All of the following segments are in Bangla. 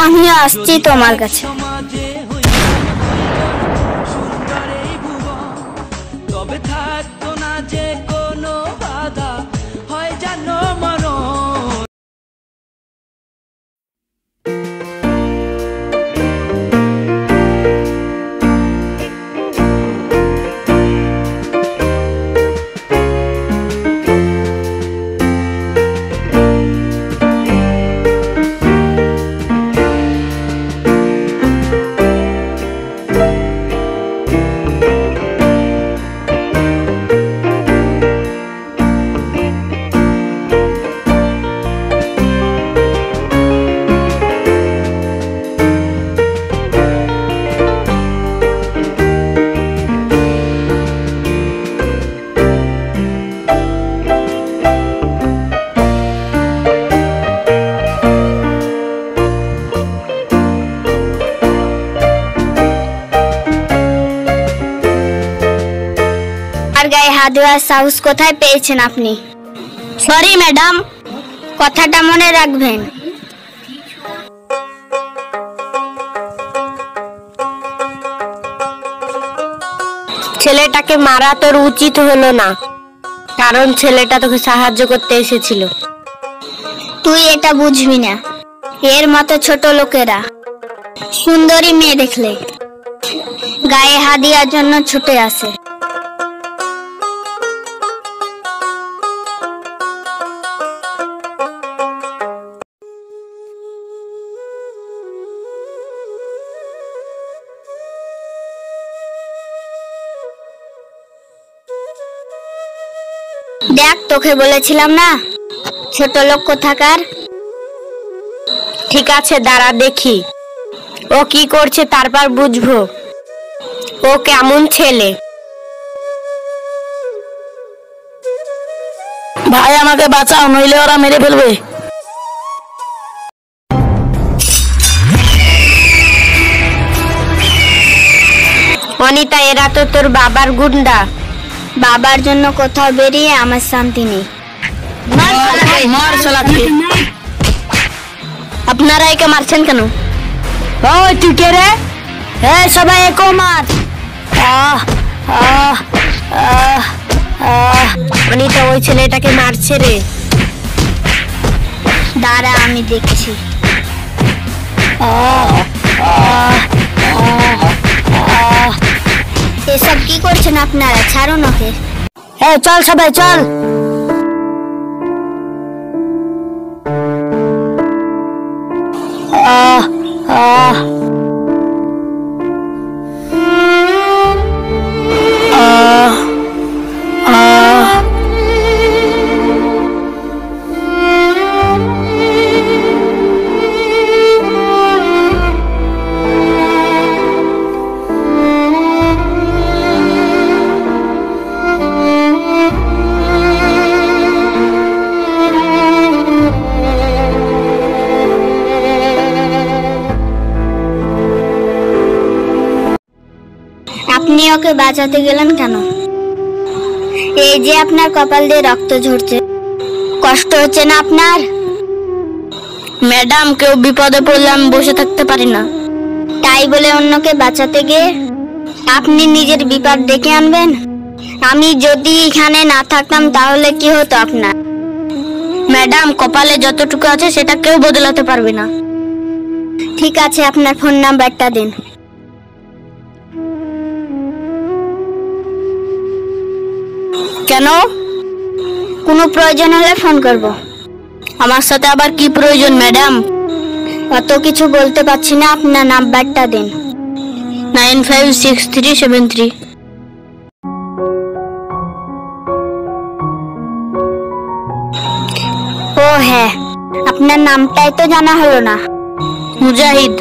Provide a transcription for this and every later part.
আমি আসছি তোমার কাছে। তবে থাকতো না যে কোনো বাধা, হয় জানো মরণ। গায়ে হাত দেওয়ার সাহস কোথায় পেয়েছেন আপনি? সরি ম্যাডাম, কথাটা মনে রাখবেন। ছেলেটাকে মারা তোর উচিত হলো না, কারণ ছেলেটা তোকে সাহায্য করতে এসেছিল। তুই এটা বুঝবি না। এর মতো ছোট লোকেরা সুন্দরী মেয়ে দেখলে গায়ে হাত দেওয়ার জন্য ছুটে আসে। দেখ, তোকে বলেছিলাম না ছোট লোক কোথাকার। ঠিক আছে, দাঁড়া দেখি ও কি করছে, তারপর বুঝবো ও কেমন ছেলে। ভাই আমাকে বাঁচাও, নইলে ওরা মেরে ফেলবে। অনিতা, এরা তো তোর বাবার গুন্ডা। বাবার জন্য কোথাও বেরিয়ে আমার শান্তি নেই। আপনারা একে মারছেন কেন? ওই তুই কে রে? সবাই একো মার। অনিতা ওই ছেলেটাকে মারছে রে। দাঁড়া, আমি দেখছি। এসব কি করছেন আপনারা? ছাড়ুন ওকে। চল সবাই চল। আপনি ওকে বাঁচাতে গেলেন কেন? এই যে আপনার কপাল দিয়ে রক্ত ঝরছে, কষ্ট হচ্ছে না আপনার? ম্যাডাম, কেউ বিপদে পড়লে আমি বসে থাকতে পারি না। তাই বলে অন্যকে বাঁচাতে গিয়ে আপনি নিজের বিপদ ডেকে আনবেন? আমি যদি এখানে না থাকতাম তাহলে কি হতো আপনার? ম্যাডাম, কপালে যতটুকু আছে সেটা কেউ বদলাতে পারবে না। ঠিক আছে, আপনার ফোন নাম্বারটা দিন। কেন? কোনো প্রয়োজন হলে ফোন করব। আমার সাথে আবার কি প্রয়োজন ম্যাডাম? অত কিছু বলতে পারছি না, আপনার নাম্বারটা দিন। 956373। ও হ্যাঁ, আপনার নামটাই তো জানা হলো না। মুজাহিদ।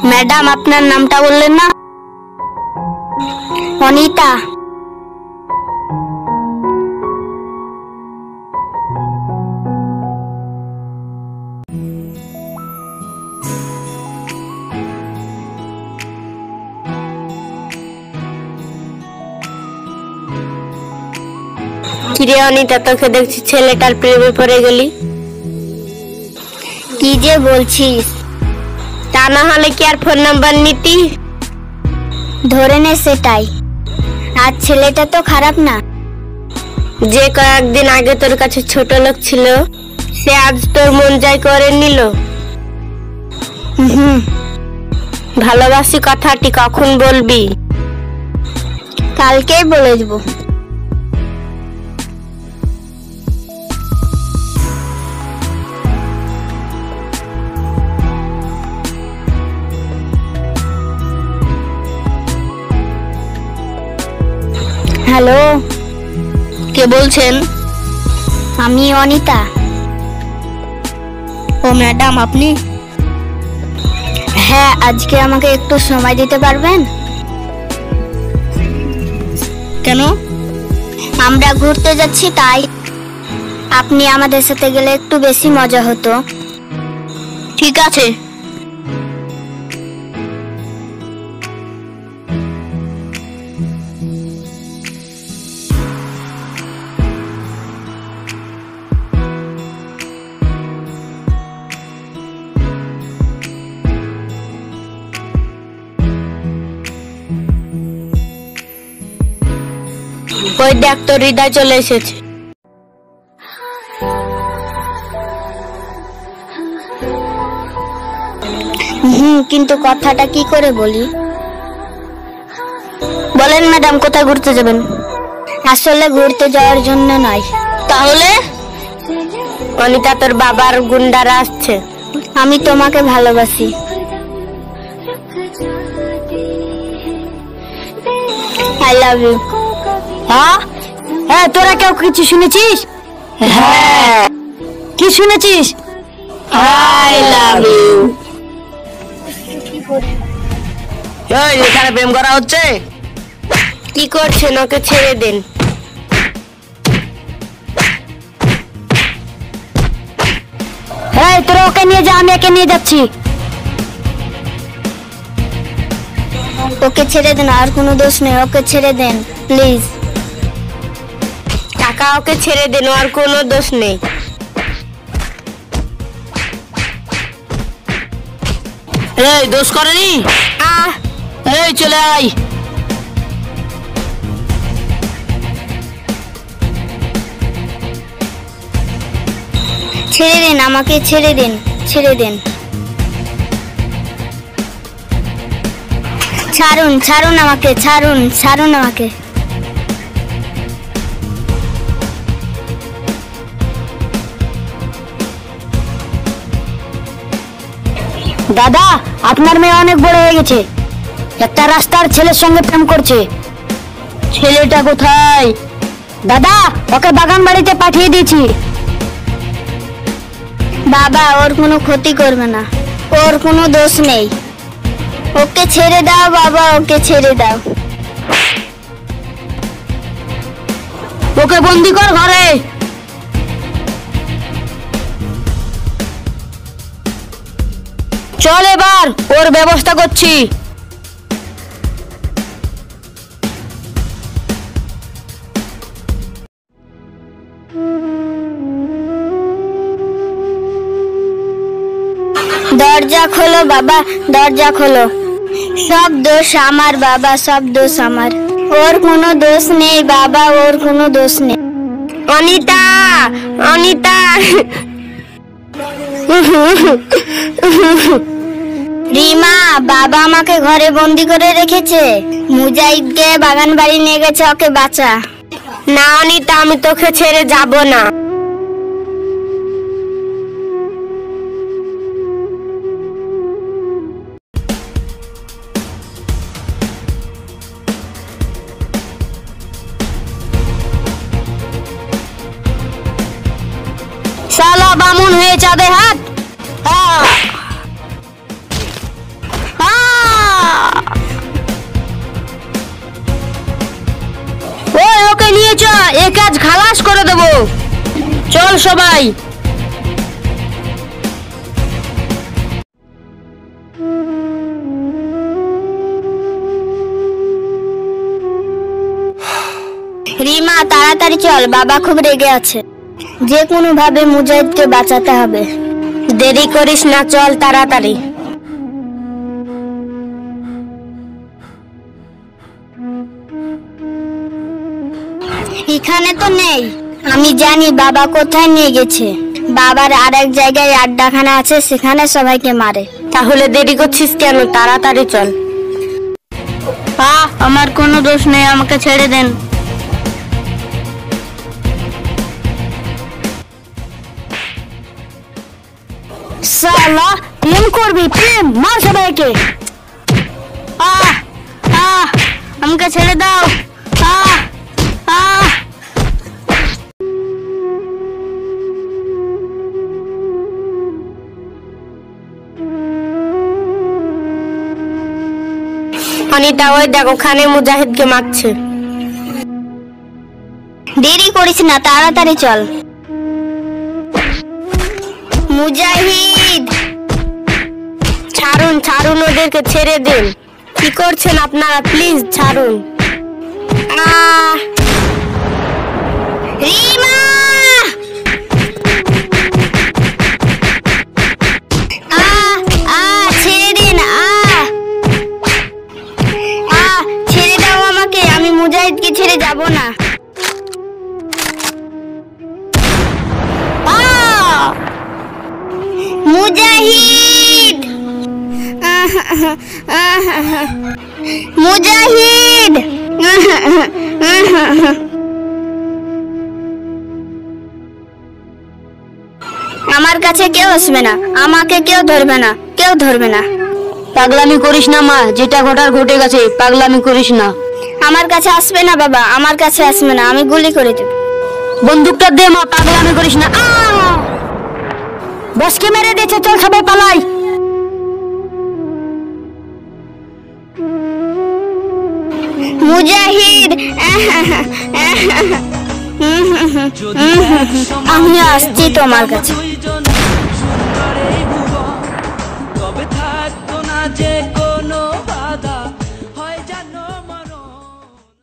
ম্যাডাম, আপনার নামটা বললেন না? অনিতা। কিরে অনিতা, তোকে দেখছি ছেলেটার প্রেমে পড়ে গেলি। কি যে বলছিস? তা না হলে কি আর ফোন নাম্বার নিতি? ধরে নে সেটাই। আর ছেলেটা তো খারাপ না। যে কয়েকদিন আগে তোর কাছে ছোট লোক ছিল, সে আজ তোর মন জয় করে নিল। হুম, ভালোবাসি কথাটি কখন বলবি? কালকেই বলে দেবো। হ্যালো, কে বলছেন? আমি অনিতা। ও ম্যাডাম, আপনি? হ্যাঁ, আজকে আমাকে একটু সময় দিতে পারবেন? কেন? আমরা ঘুরতে যাচ্ছি, তাই আপনি আমাদের সাথে গেলে একটু বেশি মজা হতো। ঠিক আছে। ওই দেখ, তোর হৃদয় চলে এসেছে। কিন্তু কথাটা কি করে বলি? বলেন ম্যাডাম, কোথায় ঘুরতে যাবেন? আসলে ঘুরতে যাওয়ার জন্য নয়। তাহলে? অনিতা, তোর বাবার গুন্ডারা আসছে। আমি তোমাকে ভালোবাসি। I love you. হ্যাঁ হ্যাঁ, তোরা কেউ কিছু শুনেছিস? হ্যাঁ। কি শুনেছিস? I love you. এই এখানে প্রেম করা হচ্ছে? কি করছেন? ওকে ছেড়ে দেন। হ্যাঁ, তোরা ওকে নিয়ে যা, আমি একে নিয়ে যাচ্ছি। ওকে ছেড়ে দেন, আর কোনো দোষ নেই। ওকে ছেড়ে দেন প্লিজ। টাকা, ওকে ছেড়ে দেন, আর কোনো দোষ নেই। এই দোষ করেনি? আহ, এই চলে আয়। ছেড়ে দেন আমাকে, ছেড়ে দেন, ছেড়ে দেন। ছাড়ুন, ছাড়ুন আমাকে, ছাড়ুন, ছাড়ুন আমাকে। দাদা, আপনার মেয়ে অনেক বড় হয়ে গেছে। একটা রাস্তার ছেলের সঙ্গে প্রেম করছে। ছেলেটা কোথায়? দাদা, ওকে বাগান বাড়িতে পাঠিয়ে দিয়েছি। বাবা, ওর কোনো ক্ষতি করবে না, ওর কোনো দোষ নেই। ওকে ছেড়ে দাও বাবা, ওকে ছেড়ে দাও। ওকে বন্দি কর ঘরে। চল, এবার ওর ব্যবস্থা করছি। দরজা খোলো বাবা, দরজা খোলো। সব দোষ আমার বাবা, সব দোষ আমার। ওর কোনো দোষ নেই বাবা, ওর কোনো দোষ নেই। অনিতা, অনিতা। রিমা, বাবা আমাকে ঘরে বন্দি করে রেখেছে। মুজাহিদকে বাগান বাড়ি নিয়ে গেছে, ওকে বাঁচা। না অনিতা, আমি তোকে ছেড়ে যাব না। শালা বামুন হয়ে চাঁদে হাত। ওকে নিয়ে চ, এ কাজ খালাস করে দেবো। চল সবাই। রিমা, তাড়াতাড়ি চল, বাবা খুব রেগে আছে। যে কোনো ভাবে মুজাহিদকে বাঁচাতে হবে। দেরি করিস না, চল তাড়াতাড়ি। এখানে তো নেই। আমি জানি বাবা কোথায় নিয়ে গেছে। বাবার আরেক জায়গায় আড্ডাখানা আছে, সেখানে সবাইকে মারে। তাহলে দেরি করছিস কেন? তাড়াতাড়ি চল। আমার কোনো দোষ নেই, আমাকে ছেড়ে দেন। সালা প্রেম করবি? প্রেম মার সবাইকে। আমাকে ছেড়ে দাও। অনিতা, ওই দেখো ওখানে মুজাহিদকে মারছে। দেরি করিস না, তাড়াতাড়ি চল। মুজাহিদ, ছাড়ুন ছাড়ুন, ওদেরকে ছেড়ে দিন। কি করছেন আপনারা? প্লিজ ছাড়ুন। রিমা, ছেড়ে দিন। ছেড়ে দাও আমাকে, আমি মুজাহিদকে ছেড়ে যাব না। মুজাহিদ, মুজাহিদ। আমার কাছে কেউ আসবে না, আমাকে কেউ ধরবে না, কেউ ধরবে না। পাগলামি করিস না মা, যেটা ঘটার ঘটে গেছে, পাগলামি করিস না। আমার কাছে আসবে না বাবা, আমার কাছে আসবে না, আমি গুলি করে দেব। বন্দুকটা দে মা, পাগলামি করিস না। বসকে মেরে দিয়েছে, চল সবাই পালাই। মুজাহিদ, আমি আসছি তোমার কাছে। তবে থাকতো না যে